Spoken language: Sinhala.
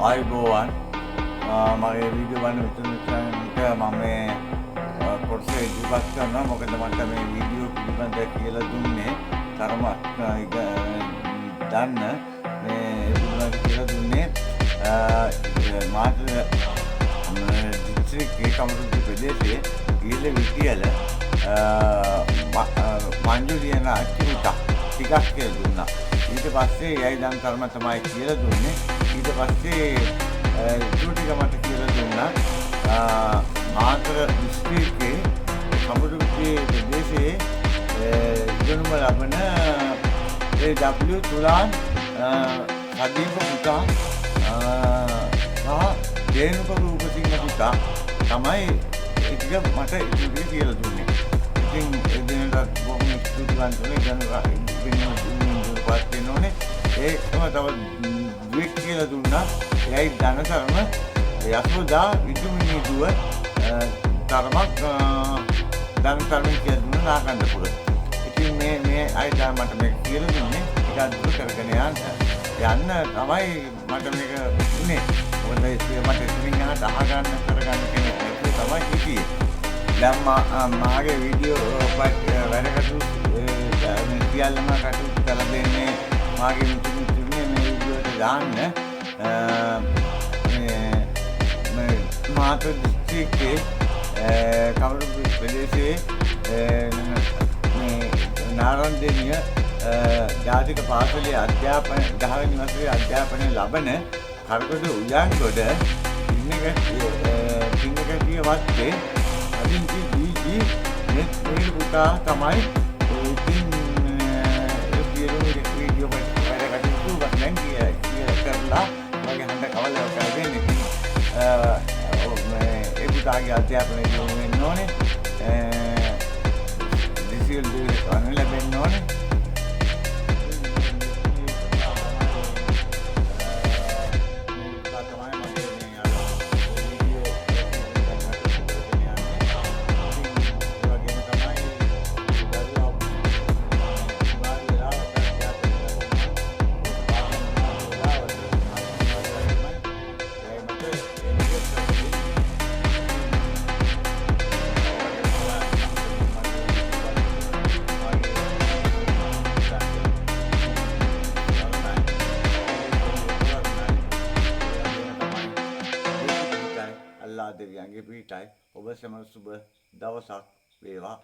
ආයුබෝවන් මගේ වීඩියෝ බලන මිතුරන්ට මම කොටස ඉදිරිපත් කරනවා. මොකද මට මේ වීඩියෝ පිළිබඳ කියලා දුන්නේ තරමක් දන්න මේ පිළිබඳ කියලා දුන්නේ මාතර දිස්ත්‍රික්කයේ කමරුද්ද ප්‍රදේශයේ ඊළ විටියල මංජුලියන අච්චුට ටිකක් කියලා දුන්නා. ඊට පස්සේ යයි දැන් කර්ම තමයි කියලා දුන්නේ. ඊට පස්සේ ටික මට කියලා දුන්නා මාතර දිස්ත්‍රික්කයේ කමරුද්ද ප්‍රදේශයේ ඉගෙනුම ලබන W තුලාන් සදීප පුතා දේනුක රූපසිංහ පුතා තමයි ඒක මට ඉතිරි කියලා දුන්නේ. ඉතින් ඒ දිනට බොහොම ස්තුතිවන්ත වෙනවා. ඒකම තව දුක් කියලා දුන්නා. එයයි ධනතරම යසෝදා විදුමිනී දුව තරමක් ධනතරම කියලා දුන්නා නාකන්දපුර. ඉතින් මේ අයිට මට මේක කියලා දුන්නේ ටිකක් දුර කරගෙන යන්න තමයි මට මේක දුන්නේ. මොකද ඒක මට ඉතින් අහන්න කරගන්න කෙනෙක් නැතුව තමයි හිටියේ. දැන් මාගේ වීඩියෝ වැඩකටු සියල්ලම කටයුතු කරලා දෙන්නේ මාගේ මිතුරුනේ මේ වීඩියෝට දාන්න. මේ මාතර දිස්ත්‍රික්කයේ කමරුද්ද ප්‍රදේශයේ මේ නාරන්දේනිය ජාතික පාසලේ අධ්‍යාපන 10 වෙනි වසරේ අධ්‍යාපනය ලබන කරකඩ උයන්ගොඩ පින්නකටිය වත්තේ අදින්චි දීජි නෙත් මේ පුතා තමයි ඉතින් වීඩියෝ වැඩ කටයුතු දැන් කියලා කරලා මගේ හන්ද කවලා කරගෙන ඉතින් ඒ පුතාගේ අධ්‍යාපනය දියුණු වෙන්න ඕනේ. දිසිල් දුරට ලැබෙන්න ඕනේ. අල්ලා දෙවියන්ගේ පිටයි ඔබ සැම සුබ දවසක් වේවා.